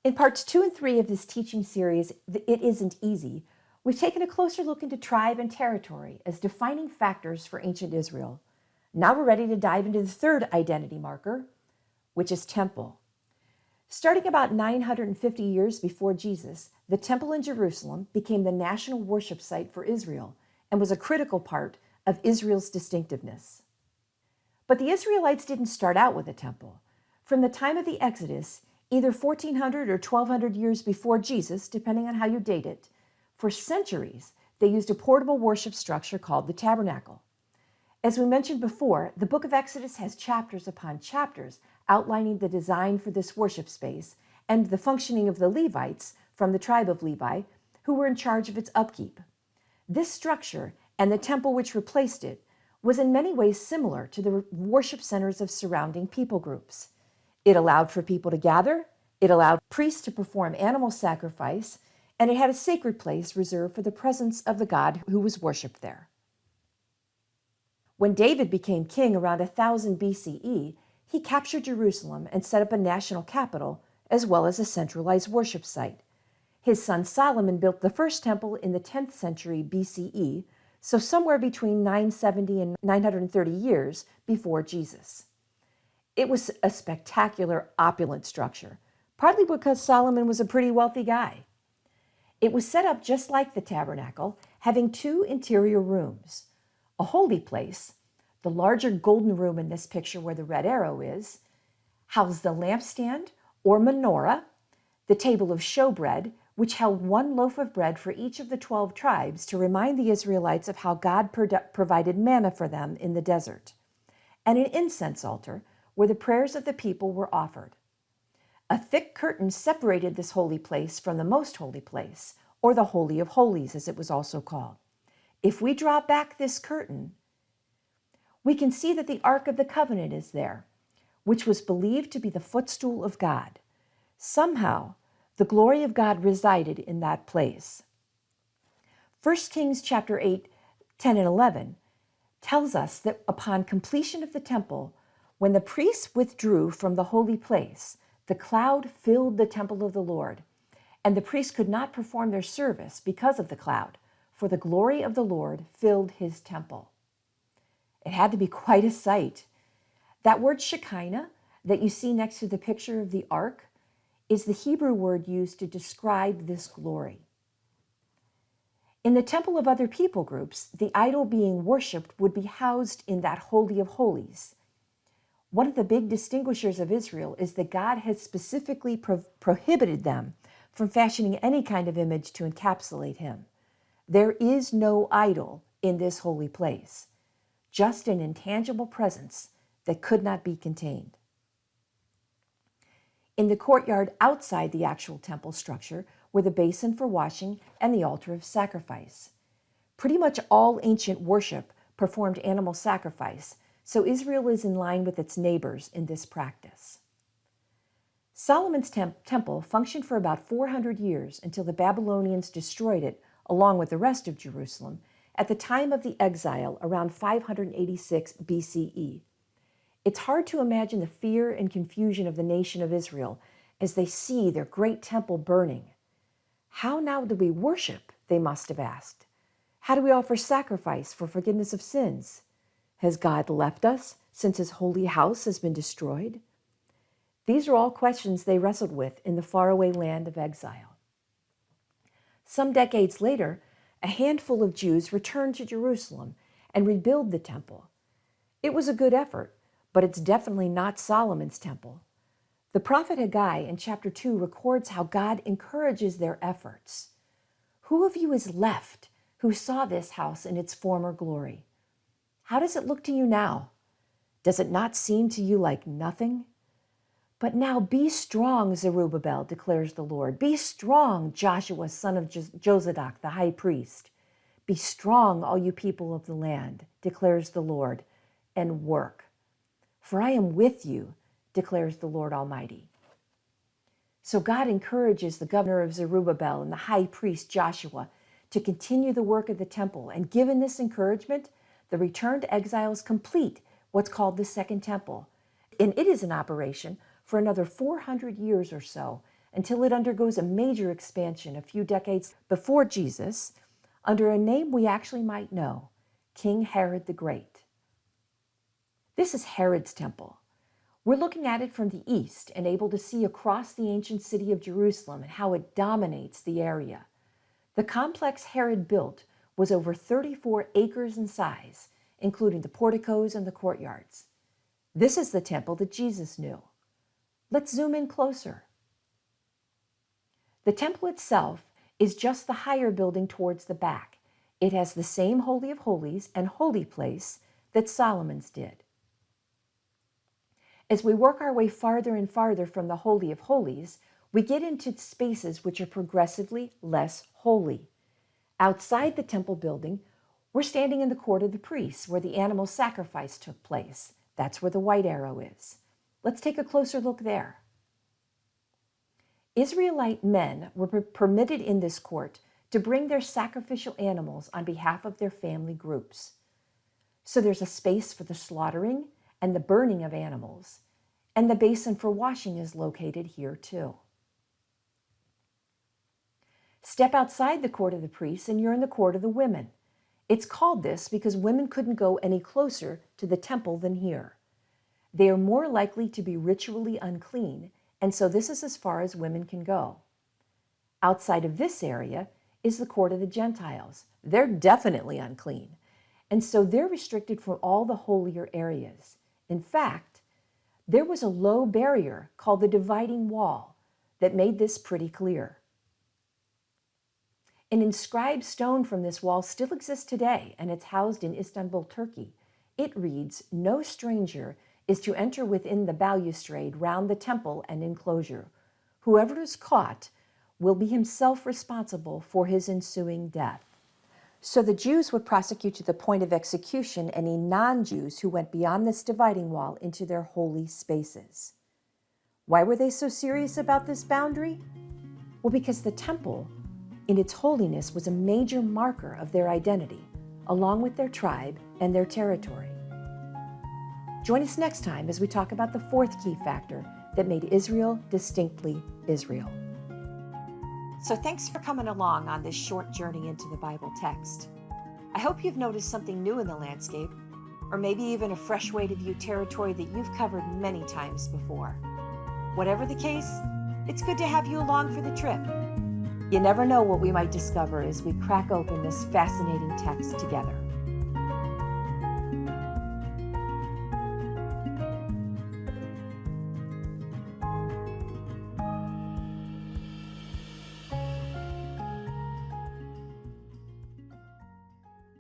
In parts 2 and 3 of this teaching series, It Isn't Easy, we've taken a closer look into tribe and territory as defining factors for ancient Israel. Now we're ready to dive into the third identity marker, which is temple. Starting about 950 years before Jesus, the temple in Jerusalem became the national worship site for Israel and was a critical part of Israel's distinctiveness. But the Israelites didn't start out with a temple. From the time of the Exodus, either 1400 or 1200 years before Jesus, depending on how you date it, for centuries they used a portable worship structure called the tabernacle. As we mentioned before, the book of Exodus has chapters upon chapters outlining the design for this worship space and the functioning of the Levites from the tribe of Levi, who were in charge of its upkeep. This structure and the temple which replaced it was in many ways similar to the worship centers of surrounding people groups. It allowed for people to gather, it allowed priests to perform animal sacrifice, and it had a sacred place reserved for the presence of the God who was worshipped there. When David became king around 1000 BCE, he captured Jerusalem and set up a national capital as well as a centralized worship site. His son Solomon built the first temple in the 10th century BCE, so somewhere between 970 and 930 years before Jesus. It was a spectacular, opulent structure, partly because Solomon was a pretty wealthy guy. It was set up just like the tabernacle, having two interior rooms. A holy place, the larger golden room in this picture where the red arrow is, housed the lampstand or menorah, the table of showbread, which held one loaf of bread for each of the 12 tribes to remind the Israelites of how God provided manna for them in the desert, and an incense altar where the prayers of the people were offered. A thick curtain separated this holy place from the most holy place, or the Holy of Holies, as it was also called. If we draw back this curtain, we can see that the Ark of the Covenant is there, which was believed to be the footstool of God. Somehow, the glory of God resided in that place. 1 Kings chapter 8, 10 and 11 tells us that upon completion of the temple, when the priests withdrew from the holy place, the cloud filled the temple of the Lord, and the priests could not perform their service because of the cloud, for the glory of the Lord filled his temple. It had to be quite a sight. That word Shekinah that you see next to the picture of the ark is the Hebrew word used to describe this glory. In the temple of other people groups, the idol being worshipped would be housed in that Holy of Holies. One of the big distinguishers of Israel is that God has specifically prohibited them from fashioning any kind of image to encapsulate him. There is no idol in this holy place, just an intangible presence that could not be contained. In the courtyard outside the actual temple structure were the basin for washing and the altar of sacrifice. Pretty much all ancient worship performed animal sacrifice, so Israel is in line with its neighbors in this practice. Solomon's temple functioned for about 400 years until the Babylonians destroyed it along with the rest of Jerusalem at the time of the exile around 586 BCE. It's hard to imagine the fear and confusion of the nation of Israel as they see their great temple burning. How now do we worship, they must have asked. How do we offer sacrifice for forgiveness of sins? Has God left us since his holy house has been destroyed? These are all questions they wrestled with in the faraway land of exile. Some decades later, a handful of Jews returned to Jerusalem and rebuilt the temple. It was a good effort, but it's definitely not Solomon's temple. The prophet Haggai in chapter 2 records how God encourages their efforts. Who of you is left who saw this house in its former glory? How does it look to you now? Does it not seem to you like nothing? But now be strong, Zerubbabel, declares the Lord. Be strong, Joshua, son of Jozadak, the high priest. Be strong, all you people of the land, declares the Lord, and work. For I am with you, declares the Lord Almighty. So God encourages the governor of Zerubbabel and the high priest Joshua to continue the work of the temple. And given this encouragement, the returned exiles complete what's called the Second Temple. And it is in operation for another 400 years or so until it undergoes a major expansion a few decades before Jesus under a name we actually might know, King Herod the Great. This is Herod's Temple. We're looking at it from the east and able to see across the ancient city of Jerusalem and how it dominates the area. The complex Herod built was over 34 acres in size, including the porticos and the courtyards. This is the temple that Jesus knew. Let's zoom in closer. The temple itself is just the higher building towards the back. It has the same Holy of Holies and holy place that Solomon's did. As we work our way farther and farther from the Holy of Holies, we get into spaces which are progressively less holy. Outside the temple building, we're standing in the court of the priests where the animal sacrifice took place. That's where the white arrow is. Let's take a closer look there. Israelite men were permitted in this court to bring their sacrificial animals on behalf of their family groups. So there's a space for the slaughtering and the burning of animals, and the basin for washing is located here too. Step outside the court of the priests and you're in the court of the women. It's called this because women couldn't go any closer to the temple than here. They are more likely to be ritually unclean, and so this is as far as women can go. Outside of this area is the court of the Gentiles. They're definitely unclean, and so they're restricted from all the holier areas. In fact, there was a low barrier called the dividing wall that made this pretty clear. An inscribed stone from this wall still exists today, and it's housed in Istanbul, Turkey. It reads, "No stranger is to enter within the balustrade round the temple and enclosure. Whoever is caught will be himself responsible for his ensuing death." So the Jews would prosecute to the point of execution any non-Jews who went beyond this dividing wall into their holy spaces. Why were they so serious about this boundary? Well, because the temple, in its holiness, was a major marker of their identity, along with their tribe and their territory. Join us next time as we talk about the fourth key factor that made Israel distinctly Israel. So thanks for coming along on this short journey into the Bible text. I hope you've noticed something new in the landscape, or maybe even a fresh way to view territory that you've covered many times before. Whatever the case, it's good to have you along for the trip. You never know what we might discover as we crack open this fascinating text together.